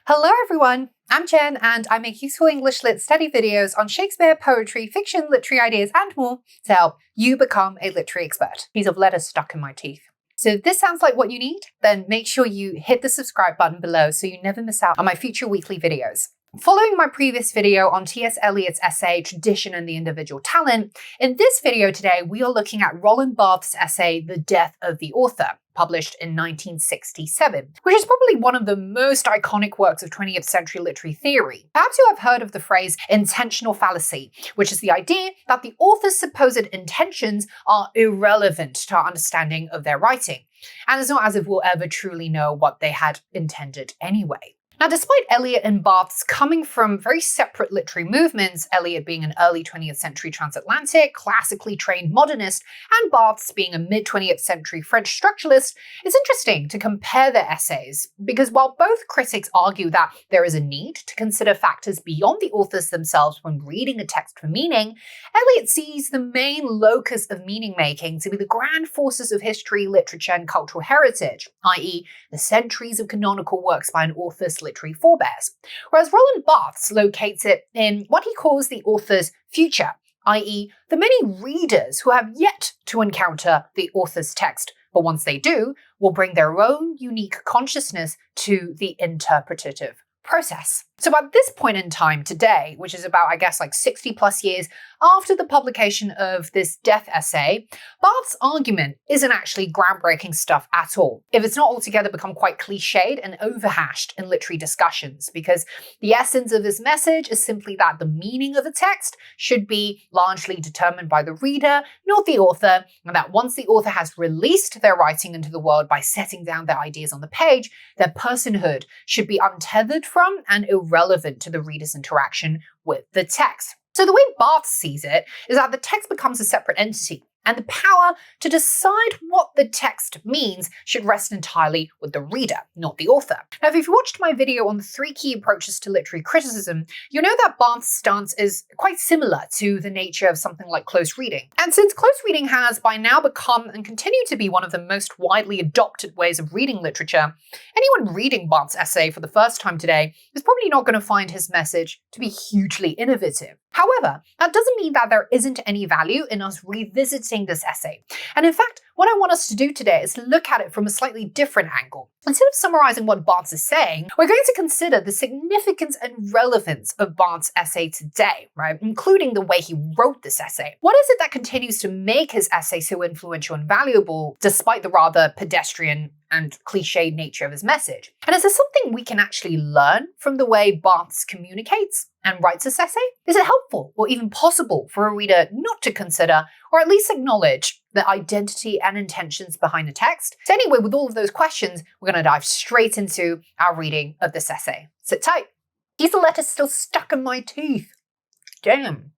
Hello everyone, I'm Jen and I make useful English Lit study videos on Shakespeare, poetry, fiction, literary ideas and more to help you become a literary expert. Piece of letter stuck in my teeth. So if this sounds like what you need, then make sure you hit the subscribe button below so you never miss out on my future weekly videos. Following my previous video on T.S. Eliot's essay, Tradition and the Individual Talent, in this video today we are looking at Roland Barthes' essay, The Death of the Author, published in 1967, which is probably one of the most iconic works of 20th century literary theory. Perhaps you have heard of the phrase intentional fallacy, which is the idea that the author's supposed intentions are irrelevant to our understanding of their writing, and it's not as if we'll ever truly know what they had intended anyway. Now, despite Eliot and Barthes coming from very separate literary movements, Eliot being an early 20th century transatlantic, classically trained modernist, and Barthes being a mid-20th century French structuralist, it's interesting to compare their essays, because while both critics argue that there is a need to consider factors beyond the authors themselves when reading a text for meaning, Eliot sees the main locus of meaning-making to be the grand forces of history, literature, and cultural heritage, i.e. the centuries of canonical works by an author's literary forebears, whereas Roland Barthes locates it in what he calls the author's future, i.e. the many readers who have yet to encounter the author's text, but once they do, will bring their own unique consciousness to the interpretative process. So at this point in time today, which is about, 60 plus years after the publication of this death essay, Barthes' argument isn't actually groundbreaking stuff at all, if it's not altogether become quite cliched and overhashed in literary discussions, because the essence of this message is simply that the meaning of a text should be largely determined by the reader, not the author, and that once the author has released their writing into the world by setting down their ideas on the page, their personhood should be untethered from and irrelevant to the reader's interaction with the text. So the way Barthes sees it is that the text becomes a separate entity, and the power to decide what the text means should rest entirely with the reader, not the author. Now, if you've watched my video on the 3 key approaches to literary criticism, you know that Barthes' stance is quite similar to the nature of something like close reading. And since close reading has by now become and continue to be one of the most widely adopted ways of reading literature, anyone reading Barthes' essay for the first time today is probably not going to find his message to be hugely innovative. However, that doesn't mean that there isn't any value in us revisiting this essay. And in fact, what I want us to do today is look at it from a slightly different angle. Instead of summarizing what Barthes is saying, we're going to consider the significance and relevance of Barthes' essay today, right? Including the way he wrote this essay. What is it that continues to make his essay so influential and valuable, despite the rather pedestrian and cliched nature of his message? And is there something we can actually learn from the way Barthes communicates and writes this essay? Is it helpful or even possible for a reader not to consider, or at least acknowledge, the identity and intentions behind the text? So anyway, with all of those questions, we're going to dive straight into our reading of this essay. Sit tight. These letters still stuck in my teeth. Damn.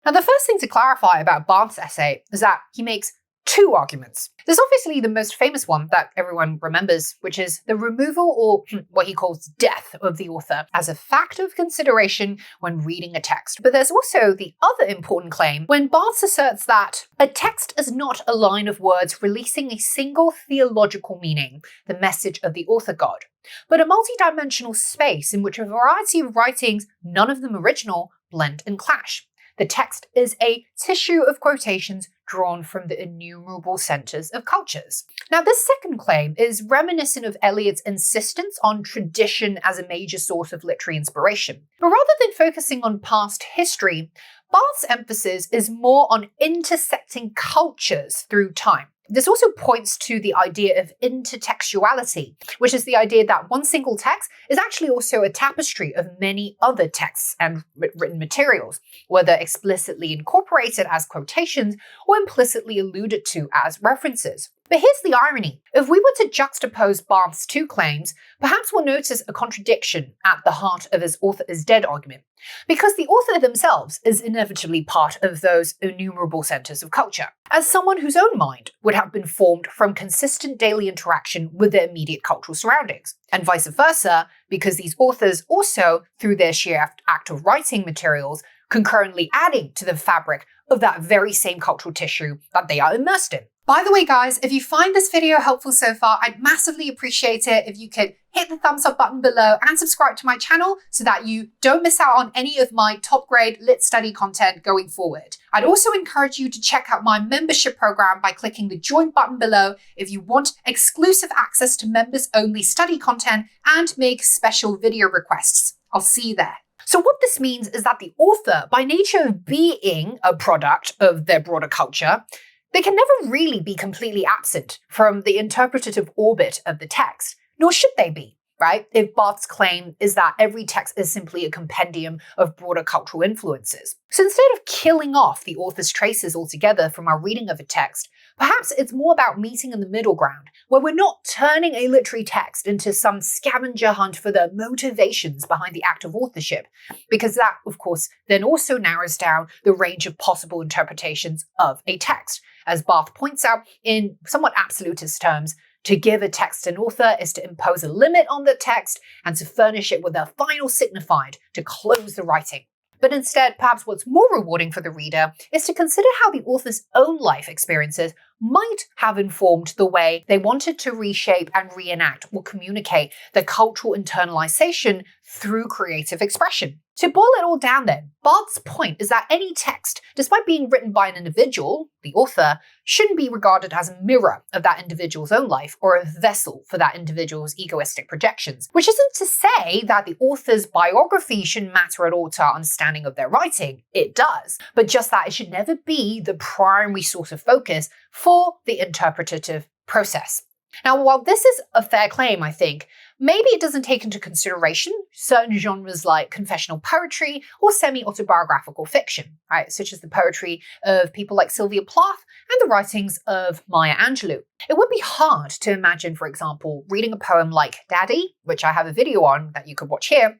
Now, the first thing to clarify about Barthes' essay is that he makes 2 arguments. There's obviously the most famous one that everyone remembers, which is the removal, or what he calls death, of the author as a factor of consideration when reading a text. But there's also the other important claim when Barthes asserts that a text is not a line of words releasing a single theological meaning, the message of the author God, but a multidimensional space in which a variety of writings, none of them original, blend and clash. The text is a tissue of quotations drawn from the innumerable centers of cultures. Now, this second claim is reminiscent of Eliot's insistence on tradition as a major source of literary inspiration. But rather than focusing on past history, Barthes' emphasis is more on intersecting cultures through time. This also points to the idea of intertextuality, which is the idea that one single text is actually also a tapestry of many other texts and written materials, whether explicitly incorporated as quotations or implicitly alluded to as references. But here's the irony. If we were to juxtapose Barthes' 2 claims, perhaps we'll notice a contradiction at the heart of his author is dead argument, because the author themselves is inevitably part of those innumerable centers of culture, as someone whose own mind would have been formed from consistent daily interaction with their immediate cultural surroundings, and vice versa, because these authors also, through their sheer act of writing materials, concurrently adding to the fabric of that very same cultural tissue that they are immersed in. By the way, guys, if you find this video helpful so far, I'd massively appreciate it if you could hit the thumbs up button below and subscribe to my channel so that you don't miss out on any of my top grade lit study content going forward. I'd also encourage you to check out my membership program by clicking the join button below if you want exclusive access to members only study content and make special video requests. I'll see you there. So what this means is that the author, by nature of being a product of their broader culture, they can never really be completely absent from the interpretative orbit of the text, nor should they be, right? If Barthes's claim is that every text is simply a compendium of broader cultural influences. So instead of killing off the author's traces altogether from our reading of a text, perhaps it's more about meeting in the middle ground, where we're not turning a literary text into some scavenger hunt for the motivations behind the act of authorship, because that, of course, then also narrows down the range of possible interpretations of a text. As Barthes points out in somewhat absolutist terms, to give a text an author is to impose a limit on the text and to furnish it with a final signified to close the writing. But instead, perhaps what's more rewarding for the reader is to consider how the author's own life experiences might have informed the way they wanted to reshape and reenact or communicate their cultural internalization through creative expression. To boil it all down then, Barthes's point is that any text, despite being written by an individual, the author, shouldn't be regarded as a mirror of that individual's own life or a vessel for that individual's egoistic projections. Which isn't to say that the author's biography shouldn't matter at all to our understanding of their writing. It does. But just that it should never be the primary source of focus for the interpretative process. Now, while this is a fair claim, I think, maybe it doesn't take into consideration certain genres like confessional poetry or semi-autobiographical fiction, right? Such as the poetry of people like Sylvia Plath and the writings of Maya Angelou. It would be hard to imagine, for example, reading a poem like Daddy, which I have a video on that you could watch here,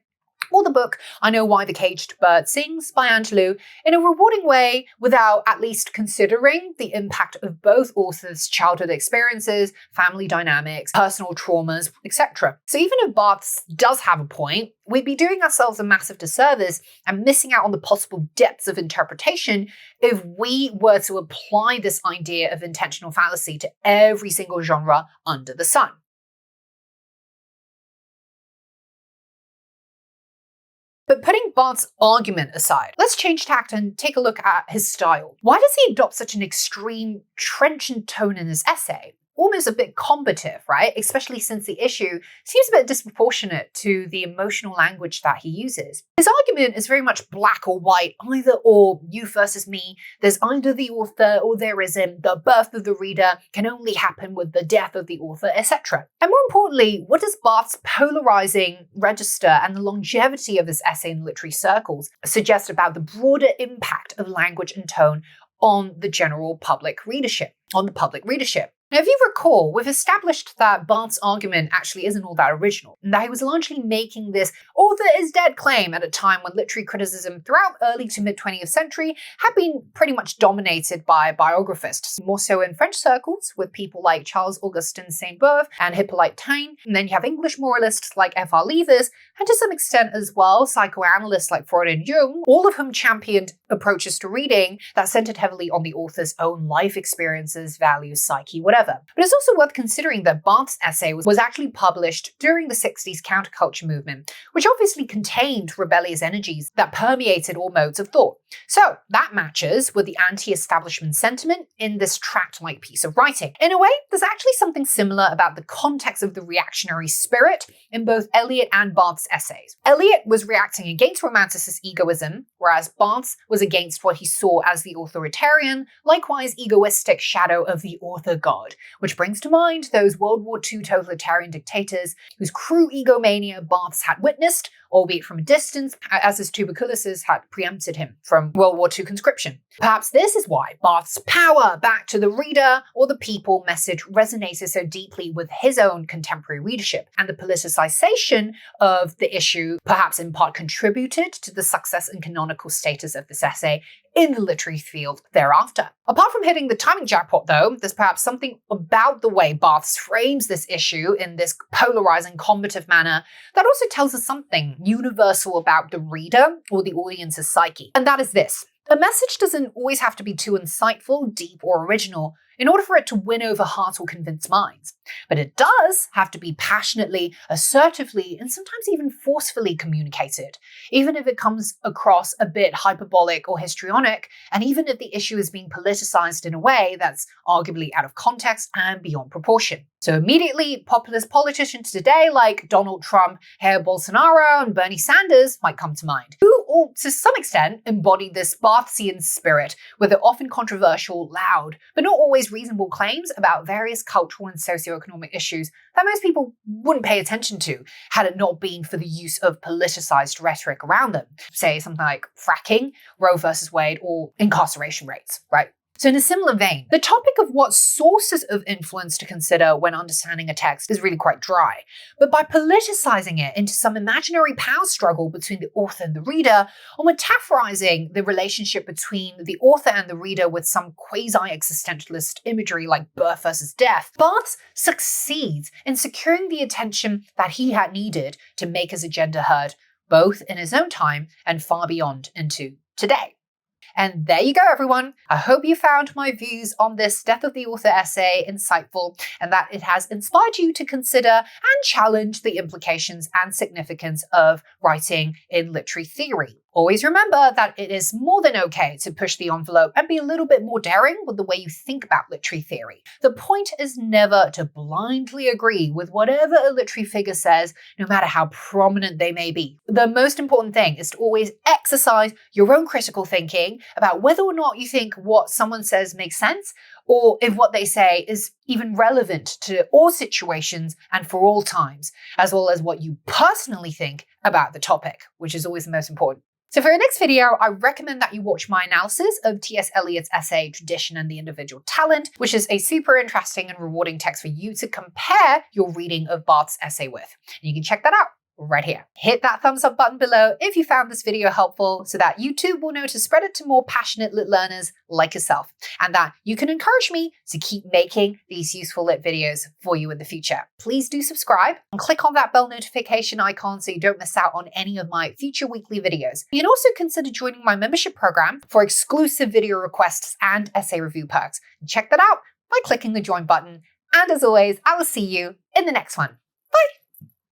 or the book I Know Why the Caged Bird Sings by Angelou in a rewarding way without at least considering the impact of both authors' childhood experiences, family dynamics, personal traumas, etc. So even if Barthes does have a point, we'd be doing ourselves a massive disservice and missing out on the possible depths of interpretation if we were to apply this idea of intentional fallacy to every single genre under the sun. But putting Barthes' argument aside, let's change tact and take a look at his style. Why does he adopt such an extreme, trenchant tone in his essay? Almost a bit combative, right? Especially since the issue seems a bit disproportionate to the emotional language that he uses. His argument is very much black or white, either or, you versus me. There's either the author or there isn't. The birth of the reader can only happen with the death of the author, etc. And more importantly, what does Barthes' polarizing register and the longevity of his essay in literary circles suggest about the broader impact of language and tone on the general public readership, Now, if you recall, we've established that Barthes' argument actually isn't all that original, and that he was largely making this author is dead claim at a time when literary criticism throughout early to mid-20th century had been pretty much dominated by biographists, more so in French circles with people like Charles-Augustin Sainte-Beuve and Hippolyte Taine, and then you have English moralists like F.R. Leathers, and to some extent as well, psychoanalysts like Freud and Jung, all of whom championed approaches to reading that centered heavily on the author's own life experiences, values, psyche, whatever. But it's also worth considering that Barthes' essay was actually published during the 60s counterculture movement, which obviously contained rebellious energies that permeated all modes of thought. So that matches with the anti-establishment sentiment in this tract-like piece of writing. In a way, there's actually something similar about the context of the reactionary spirit in both Eliot and Barthes' essays. Eliot was reacting against romanticist egoism, whereas Barthes was against what he saw as the authoritarian, likewise egoistic shadow of the author god, which brings to mind those World War II totalitarian dictators whose cruel egomania Barthes had witnessed, albeit from a distance, as his tuberculosis had preempted him from World War II conscription. Perhaps this is why Barthes' power back to the reader or the people message resonated so deeply with his own contemporary readership, and the politicization of the issue perhaps in part contributed to the success and canonical status of this essay in the literary field thereafter. Apart from hitting the timing jackpot though, there's perhaps something about the way Barthes frames this issue in this polarizing, combative manner that also tells us something universal about the reader or the audience's psyche. And that is this: a message doesn't always have to be too insightful, deep, or original in order for it to win over hearts or convince minds. But it does have to be passionately, assertively, and sometimes even forcefully communicated, even if it comes across a bit hyperbolic or histrionic, and even if the issue is being politicized in a way that's arguably out of context and beyond proportion. So immediately, populist politicians today like Donald Trump, Jair Bolsonaro, and Bernie Sanders might come to mind, who all to some extent embody this Barthesian spirit with their often controversial, loud, but not always reasonable claims about various cultural and socioeconomic issues that most people wouldn't pay attention to had it not been for the use of politicized rhetoric around them. Say something like fracking, Roe versus Wade, or incarceration rates, right? So in a similar vein, the topic of what sources of influence to consider when understanding a text is really quite dry. But by politicizing it into some imaginary power struggle between the author and the reader, or metaphorizing the relationship between the author and the reader with some quasi-existentialist imagery like birth versus death, Barthes succeeds in securing the attention that he had needed to make his agenda heard, both in his own time and far beyond into today. And there you go, everyone. I hope you found my views on this Death of the Author essay insightful and that it has inspired you to consider and challenge the implications and significance of writing in literary theory. Always remember that it is more than okay to push the envelope and be a little bit more daring with the way you think about literary theory. The point is never to blindly agree with whatever a literary figure says, no matter how prominent they may be. The most important thing is to always exercise your own critical thinking about whether or not you think what someone says makes sense, or if what they say is even relevant to all situations and for all times, as well as what you personally think about the topic, which is always the most important. So for your next video, I recommend that you watch my analysis of T.S. Eliot's essay, Tradition and the Individual Talent, which is a super interesting and rewarding text for you to compare your reading of Barth's essay with. And you can check that out right here. Hit that thumbs up button below if you found this video helpful so that YouTube will know to spread it to more passionate lit learners like yourself, and that you can encourage me to keep making these useful lit videos for you in the future. Please do subscribe and click on that bell notification icon so you don't miss out on any of my future weekly videos. You can also consider joining my membership program for exclusive video requests and essay review perks. And check that out by clicking the join button. And as always, I will see you in the next one. Bye!